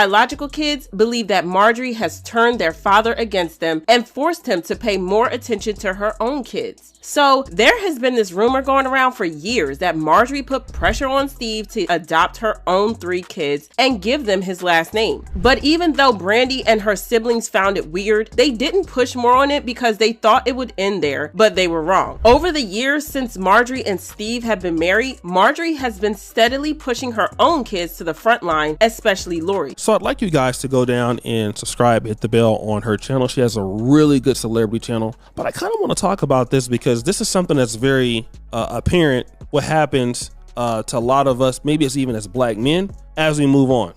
Biological kids believe that Marjorie has turned their father against them and forced him to pay more attention to her own kids. So there has been this rumor going around for years that Marjorie put pressure on Steve to adopt her own 3 kids and give them his last name. But even though Brandy and her siblings found it weird, they didn't push more on it because they thought it would end there, but they were wrong. Over the years since Marjorie and Steve have been married, Marjorie has been steadily pushing her own kids to the front line, especially Lori. So I'd like you guys to go down and subscribe, hit the bell on her channel. She has a really good celebrity channel, but I kind of want to talk about this because this is something that's very apparent what happens to a lot of us, maybe it's even as black men, as we move on.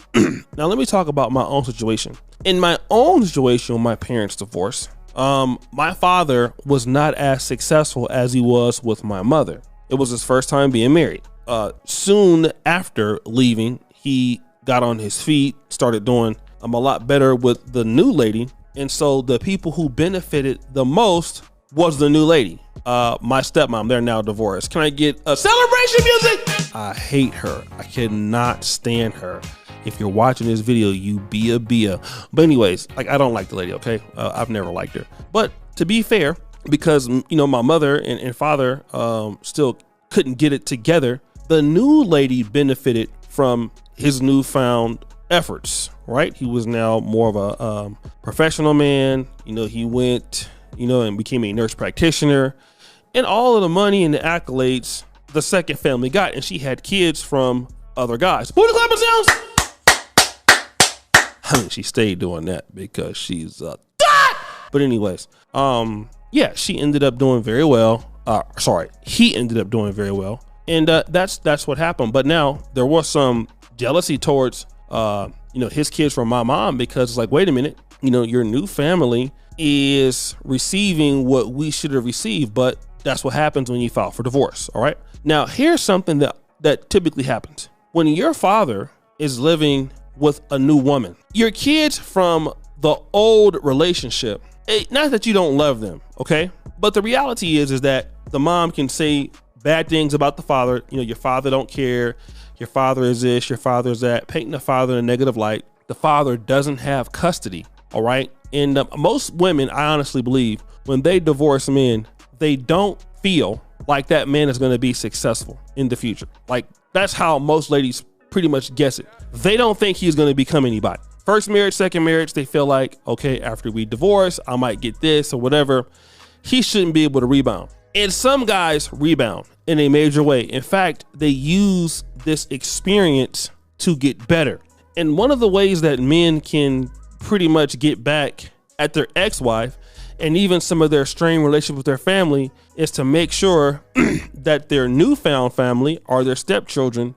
Now let me talk about my own situation. In my own situation, when my parents divorced, my father was not as successful as he was with my mother. It was his first time being married. Soon after leaving, he got on his feet, started doing a lot better with the new lady. And so the people who benefited the most was the new lady. My stepmom, they're now divorced. Can I get a celebration music? I hate her. I cannot stand her. If you're watching this video, you be a Bia. But anyways, like, I don't like the lady, okay? I've never liked her. But to be fair, because, you know, my mother and father still couldn't get it together, the new lady benefited from his newfound efforts, right? He was now more of a professional man. You know, he went, you know, and became a nurse practitioner, and all of the money and the accolades the second family got. And she had kids from other guys. Who the clapping sounds? I mean, she stayed doing that because she's a dot. But anyways, yeah, she ended up doing very well. He ended up doing very well. And that's what happened. But now there was some jealousy towards, you know, his kids from my mom, because it's like, wait a minute, you know, your new family is receiving what we should have received, but that's what happens when you file for divorce. All right. Now, here's something that typically happens when your father is living with a new woman. Your kids from the old relationship, not that you don't love them, okay, but the reality is that the mom can say bad things about the father. You know, your father don't care. Your father is this, your father is that, painting the father in a negative light. The father doesn't have custody. All right. And most women, I honestly believe, when they divorce men, they don't feel like that man is going to be successful in the future. Like, that's how most ladies pretty much guess it. They don't think he's going to become anybody. First marriage, second marriage, they feel like, okay, after we divorce, I might get this or whatever. He shouldn't be able to rebound. And some guys rebound in a major way. In fact, they use this experience to get better. And one of the ways that men can pretty much get back at their ex-wife and even some of their strained relationship with their family is to make sure that their newfound family or their stepchildren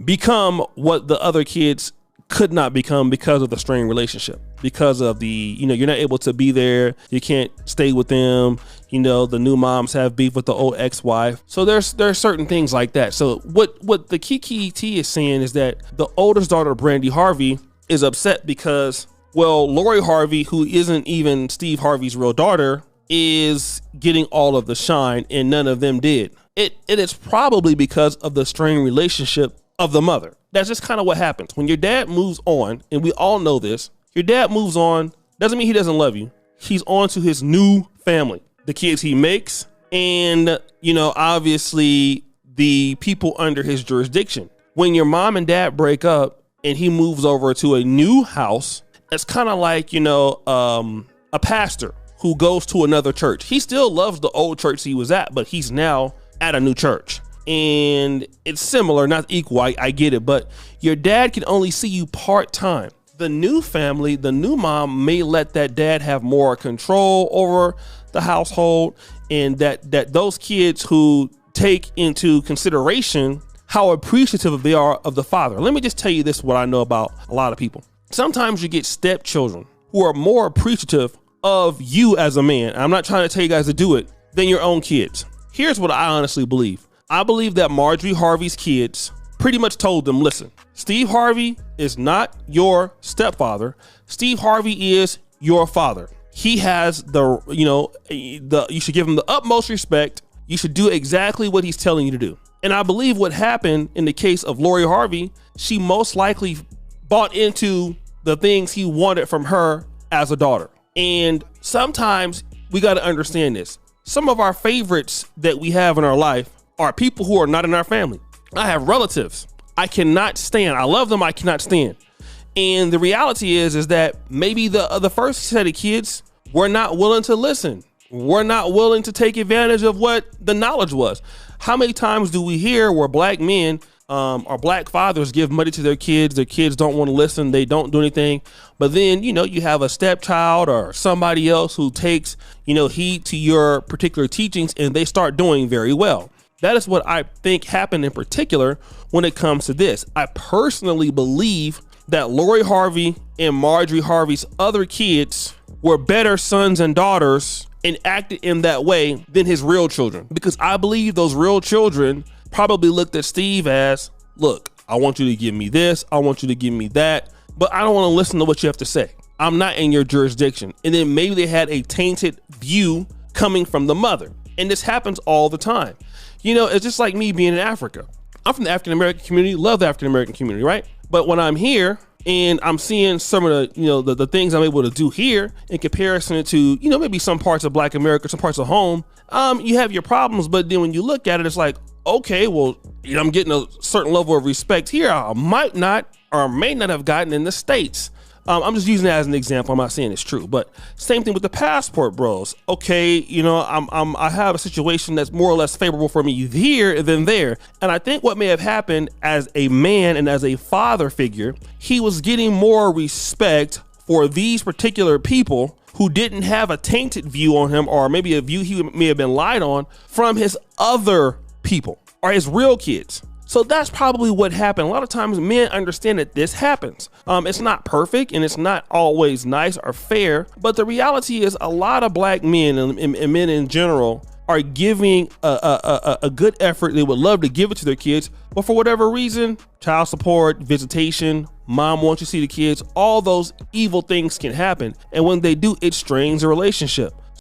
become what the other kids could not become because of the strained relationship, because of the, you know, you're not able to be there. You can't stay with them. You know, the new moms have beef with the old ex-wife. So there's certain things like that. So what the Kiki T is saying is that the oldest daughter, Brandy Harvey, is upset because, well, Lori Harvey, who isn't even Steve Harvey's real daughter, is getting all of the shine and none of them did. It is probably because of the strained relationship of the mother. That's just kind of what happens when your dad moves on. And we all know this. Your dad moves on doesn't mean he doesn't love you. He's on to his new family, the kids he makes, and, you know, obviously the people under his jurisdiction. When your mom and dad break up and he moves over to a new house, it's kind of like, you know, a pastor who goes to another church. He still loves the old church he was at, but he's now at a new church. And it's similar, not equal, I get it, but your dad can only see you part-time. The new family, the new mom may let that dad have more control over the household, and that those kids who take into consideration how appreciative they are of the father. Let me just tell you this, what I know about a lot of people. Sometimes you get stepchildren who are more appreciative of you as a man. I'm not trying to tell you guys to do it, than your own kids. Here's what I honestly believe. I believe that Marjorie Harvey's kids pretty much told them, listen, Steve Harvey is not your stepfather. Steve Harvey is your father. He has you should give him the utmost respect. You should do exactly what he's telling you to do. And I believe what happened in the case of Lori Harvey, she most likely bought into the things he wanted from her as a daughter. And sometimes we got to understand this. Some of our favorites that we have in our life are people who are not in our family. I have relatives I cannot stand. I love them, I cannot stand. And the reality is that maybe the first set of kids were not willing to listen. We're not willing to take advantage of what the knowledge was. How many times do we hear where black men or black fathers give money to their kids don't want to listen, they don't do anything, but then, you have a stepchild or somebody else who takes, heed to your particular teachings and they start doing very well. That is what I think happened in particular when it comes to this. I personally believe that Lori Harvey and Marjorie Harvey's other kids were better sons and daughters and acted in that way than his real children. Because I believe those real children probably looked at Steve as, look, I want you to give me this, I want you to give me that, but I don't want to listen to what you have to say. I'm not in your jurisdiction. And then maybe they had a tainted view coming from the mother. And this happens all the time. It's just like me being in Africa. I'm from the African-American community, love the African-American community, right? But when I'm here and I'm seeing some of the, the things I'm able to do here in comparison to, maybe some parts of Black America, some parts of home, you have your problems. But then when you look at it, it's like, okay, well, I'm getting a certain level of respect here. I might not or may not have gotten in the States. I'm just using that as an example. I'm not saying it's true, but same thing with the passport bros. Okay, I have a situation that's more or less favorable for me here than there. And I think what may have happened as a man and as a father figure, he was getting more respect for these particular people who didn't have a tainted view on him, or maybe a view he may have been lied on from his other people or his real kids. So that's probably what happened. A lot of times men understand that this happens. It's not perfect and it's not always nice or fair, but the reality is a lot of black men and men in general are giving a good effort. They would love to give it to their kids, but for whatever reason, child support, visitation, mom wants you to see the kids, all those evil things can happen. And when they do, it strains a relationship.